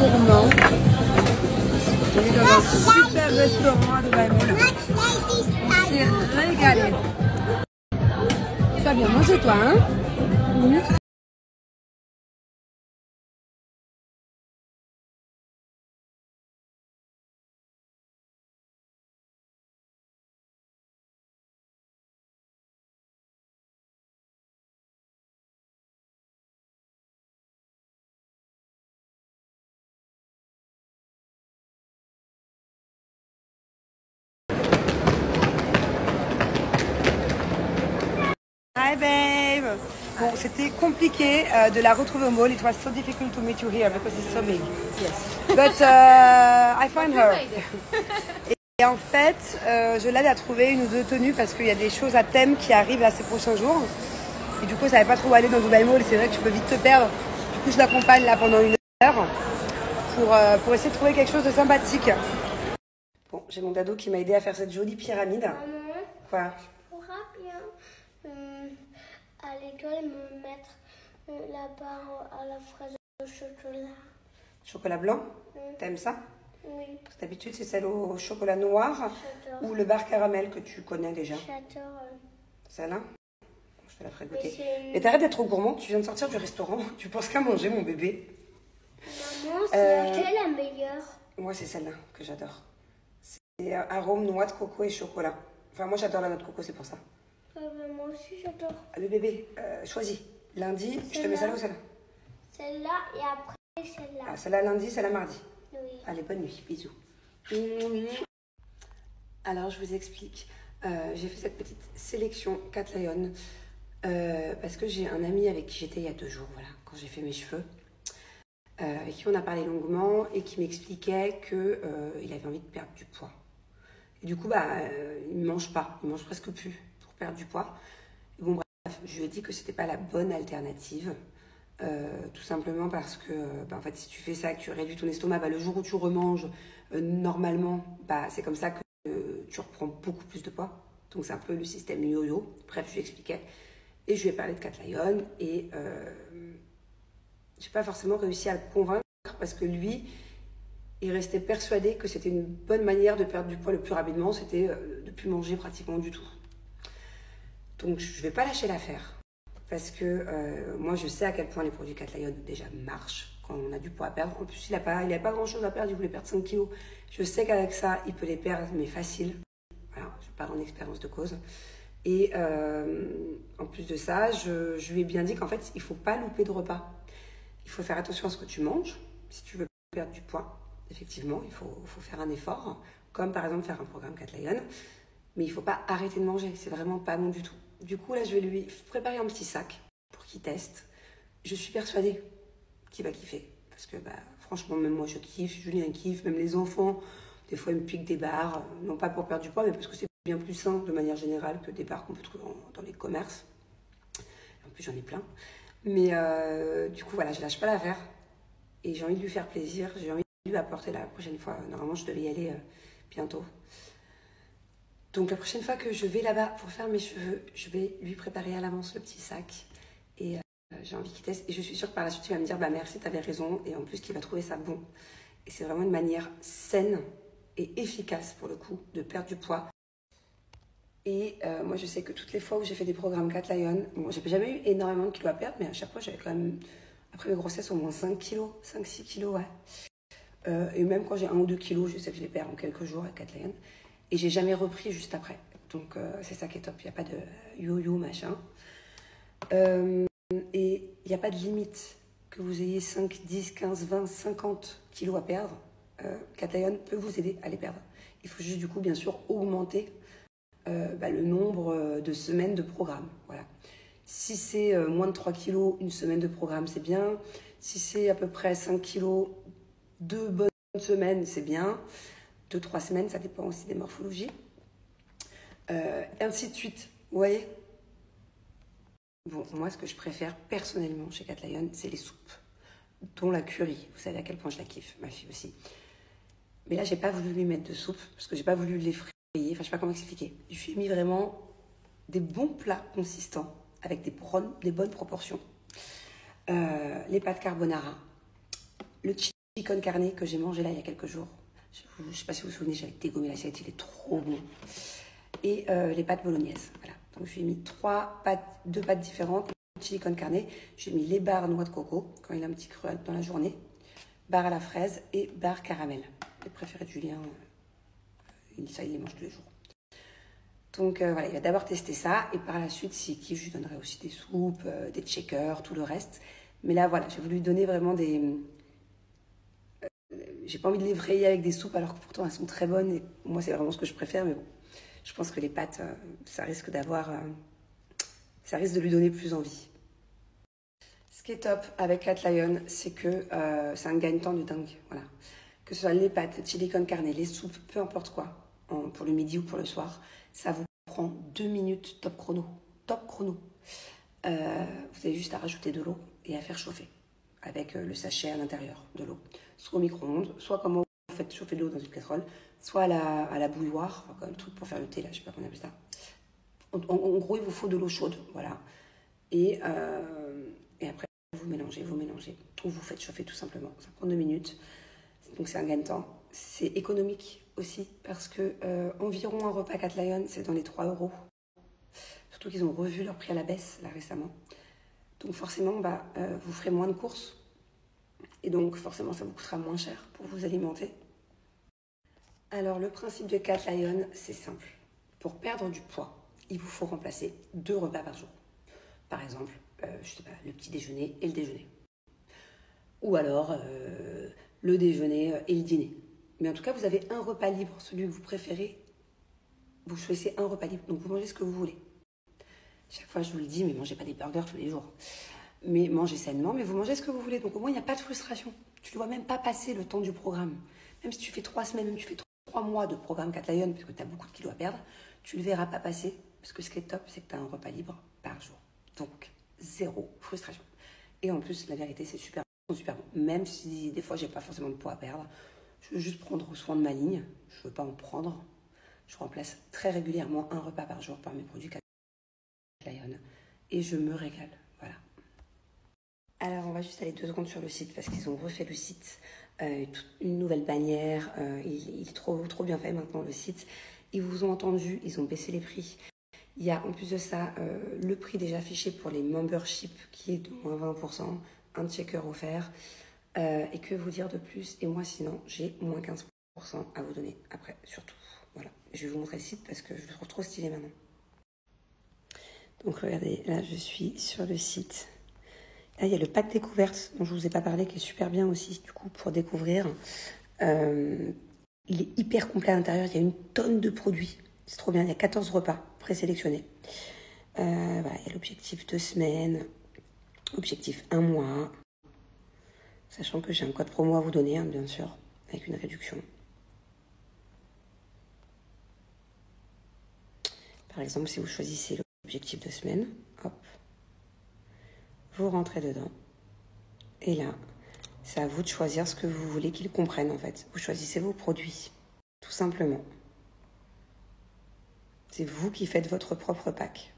gourmand. On est dans un super restaurant à Dubaï Mall. On s'est régalé. Tu vas bien manger toi, hein? Hi babe. Bon, c'était compliqué de la retrouver au mall. It was so difficult to meet you here because it's so big. Yes. But I find her. Et en fait, je l'aide à trouver une ou deux tenues parce qu'il y a des choses à thème qui arrivent là ces prochains jours. Et du coup, je savais pas trop où aller dans Dubaï Mall. C'est vrai que tu peux vite te perdre. Du coup, je l'accompagne là pendant 1 heure pour essayer de trouver quelque chose de sympathique. Bon, j'ai mon dado qui m'a aidé à faire cette jolie pyramide. Maman, Quoi? je pourrais bien à l'école me mettre la barre à la fraise au chocolat. Chocolat blanc? T'aimes ça? Oui. Parce que d'habitude, c'est celle au chocolat noir ou le bar caramel que tu connais déjà. J'adore. Celle-là? Je te la ferai goûter. Mais t'arrêtes d'être trop gourmand, tu viens de sortir du restaurant. Tu penses qu'à manger, mon bébé. Maman, c'est laquelle la meilleure? Moi, c'est celle-là que j'adore. C'est arôme noix de coco et chocolat. Enfin, moi, j'adore la noix de coco, c'est pour ça. Moi aussi, j'adore. Le bébé, choisis. Lundi, je te mets celle-là ou celle-là? Celle-là et après celle-là. Ah, celle-là lundi, celle-là mardi. Oui. Allez, bonne nuit, bisous. Alors, je vous explique. J'ai fait cette petite sélection Cat Lion parce que j'ai un ami avec qui j'étais il y a 2 jours, voilà, quand j'ai fait mes cheveux, avec qui on a parlé longuement et qui m'expliquait qu'il avait envie de perdre du poids. Et du coup, il ne mange pas, il mange presque plus pour perdre du poids. Et bon, bref, je lui ai dit que c'était pas la bonne alternative. Tout simplement parce que en fait, si tu fais ça, que tu réduis ton estomac, le jour où tu remanges normalement, c'est comme ça que tu reprends beaucoup plus de poids. Donc c'est un peu le système yo-yo. Bref, je lui expliquais. Et je lui ai parlé de Cat Lion et j'ai pas forcément réussi à le convaincre parce que lui, il restait persuadé que c'était une bonne manière de perdre du poids le plus rapidement, c'était de ne plus manger pratiquement du tout. Donc je vais pas lâcher l'affaire. Parce que moi, je sais à quel point les produits Cat Lion déjà marchent quand on a du poids à perdre. En plus, il n'a pas grand-chose à perdre, il voulait perdre 5 kilos. Je sais qu'avec ça, il peut les perdre, mais facile. Voilà, je parle en expérience de cause. Et en plus de ça, je lui ai bien dit qu'en fait, il ne faut pas louper de repas. Il faut faire attention à ce que tu manges. Si tu veux perdre du poids, effectivement, il faut faire un effort. Comme par exemple faire un programme Cat Lion. Mais il ne faut pas arrêter de manger. C'est vraiment pas bon du tout. Du coup, là, je vais lui préparer un petit sac pour qu'il teste. Je suis persuadée qu'il va kiffer. Parce que, franchement, même moi, je kiffe. Julien kiffe. Même les enfants, des fois, ils me piquent des barres. Non pas pour perdre du poids, mais parce que c'est bien plus sain, de manière générale, que des barres qu'on peut trouver dans les commerces. En plus, j'en ai plein. Mais du coup, voilà, je lâche pas l'affaire. Et j'ai envie de lui faire plaisir. J'ai envie de lui apporter la prochaine fois. Normalement, je devais y aller bientôt. Donc la prochaine fois que je vais là-bas pour faire mes cheveux, je vais lui préparer à l'avance le petit sac. Et j'ai envie qu'il teste. Et je suis sûre que par la suite, il va me dire, merci, t'avais raison. Et en plus, qu'il va trouver ça bon. Et c'est vraiment une manière saine et efficace, pour le coup, de perdre du poids. Et moi, je sais que toutes les fois où j'ai fait des programmes Cat Lion, bon, j'ai jamais eu énormément de kilos à perdre, mais à chaque fois, j'avais quand même, après mes grossesses, au moins 5 kilos, 5-6 kilos, ouais. Et même quand j'ai 1 ou 2 kilos, je sais que je les perds en quelques jours avec Cat Lion. Et j'ai jamais repris juste après. Donc c'est ça qui est top. Il n'y a pas de yo-yo, machin. Et il n'y a pas de limite. Que vous ayez 5, 10, 15, 20, 50 kilos à perdre, Cat Lion peut vous aider à les perdre. Il faut juste du coup, bien sûr, augmenter le nombre de semaines de programme. Voilà. Si c'est moins de 3 kilos, 1 semaine de programme, c'est bien. Si c'est à peu près 5 kilos, 2 bonnes semaines, c'est bien. 2-3 semaines, ça dépend aussi des morphologies. Ainsi de suite, vous voyez? Bon, moi, ce que je préfère personnellement chez Cat Lion, c'est les soupes, dont la curry. Vous savez à quel point je la kiffe, ma fille aussi. Mais là, j'ai pas voulu lui mettre de soupe, parce que j'ai pas voulu les frayer. Enfin, je sais pas comment expliquer. Je lui ai mis vraiment des bons plats consistants, avec des bonnes proportions. Les pâtes carbonara, le con carne que j'ai mangé là il y a quelques jours. Je ne sais pas si vous vous souvenez, j'avais dégommé l'assiette, il est trop bon. Et les pâtes bolognaises. Voilà. Donc j'ai mis deux pâtes différentes. Chili con carne. J'ai mis les barres noix de coco quand il a un petit creux dans la journée. Barres à la fraise et barres caramel. Les préférés de Julien, ça il les mange tous les jours. Donc voilà, il va d'abord tester ça et par la suite, s'il kiffe, je lui donnerai aussi des soupes, des shakers, tout le reste. Mais là voilà, j'ai voulu lui donner vraiment des... j'ai pas envie de les vrayer avec des soupes alors que pourtant elles sont très bonnes et moi c'est vraiment ce que je préfère, mais bon, je pense que les pâtes, ça risque de lui donner plus envie. Ce qui est top avec Cat Lion, c'est que c'est un gagne-temps de dingue, voilà. Que ce soit les pâtes, le chili con carne, les soupes, peu importe quoi, pour le midi ou pour le soir, ça vous prend 2 minutes top chrono. Top chrono. Vous avez juste à rajouter de l'eau et à faire chauffer avec le sachet à l'intérieur de l'eau. Soit au micro-ondes, soit comme vous faites chauffer de l'eau dans une casserole, soit à la bouilloire, enfin, le truc pour faire le thé, là, je sais pas comment on appelle ça. En gros, il vous faut de l'eau chaude, voilà. Et après, vous mélangez, ou vous faites chauffer tout simplement. Ça prend 2 minutes. Donc c'est un gain de temps. C'est économique aussi parce que environ un repas Cat Lion, c'est dans les 3 €. Surtout qu'ils ont revu leur prix à la baisse là récemment. Donc forcément, vous ferez moins de courses. Et donc forcément, ça vous coûtera moins cher pour vous alimenter. Alors le principe de Cat Lion, c'est simple. Pour perdre du poids, il vous faut remplacer 2 repas par jour. Par exemple, je sais pas, le petit déjeuner et le déjeuner. Ou alors le déjeuner et le dîner. Mais en tout cas, vous avez un repas libre, celui que vous préférez. Vous choisissez un repas libre, donc vous mangez ce que vous voulez. Chaque fois, je vous le dis, mais mangez pas des burgers tous les jours. Mais mangez sainement, mais vous mangez ce que vous voulez. Donc au moins, il n'y a pas de frustration. Tu ne dois même pas passer le temps du programme. Même si tu fais 3 semaines, même si tu fais 3 mois de programme Cat Lion, parce que tu as beaucoup de kilos à perdre, tu ne le verras pas passer. Parce que ce qui est top, c'est que tu as un repas libre par jour. Donc, 0 frustration. Et en plus, la vérité, c'est super bon. Même si des fois, j'ai pas forcément de poids à perdre. Je veux juste prendre soin de ma ligne. Je ne veux pas en prendre. Je remplace très régulièrement un repas par jour par mes produits Cat Lion. Et je me régale. Voilà. Alors, on va juste aller 2 secondes sur le site parce qu'ils ont refait le site. Une nouvelle bannière. Il est trop bien fait maintenant, le site. Ils vous ont entendu. Ils ont baissé les prix. Il y a en plus de ça le prix déjà affiché pour les memberships qui est de moins 20%, un checker offert. Et que vous dire de plus? Et moi sinon, j'ai moins 15% à vous donner après, surtout. Voilà, je vais vous montrer le site parce que je le trouve trop stylé maintenant. Donc regardez, là je suis sur le site. Là il y a le pack découverte dont je ne vous ai pas parlé qui est super bien aussi du coup pour découvrir. Il est hyper complet à l'intérieur, il y a une tonne de produits. C'est trop bien, il y a 14 repas présélectionnés. Voilà, il y a l'objectif 2 semaines, objectif 1 mois. Sachant que j'ai un code promo à vous donner, hein, bien sûr, avec une réduction. Par exemple, si vous choisissez l'objectif 2 semaines, hop, vous rentrez dedans. Et là, c'est à vous de choisir ce que vous voulez qu'ils comprennent en fait. Vous choisissez vos produits, tout simplement. C'est vous qui faites votre propre pack.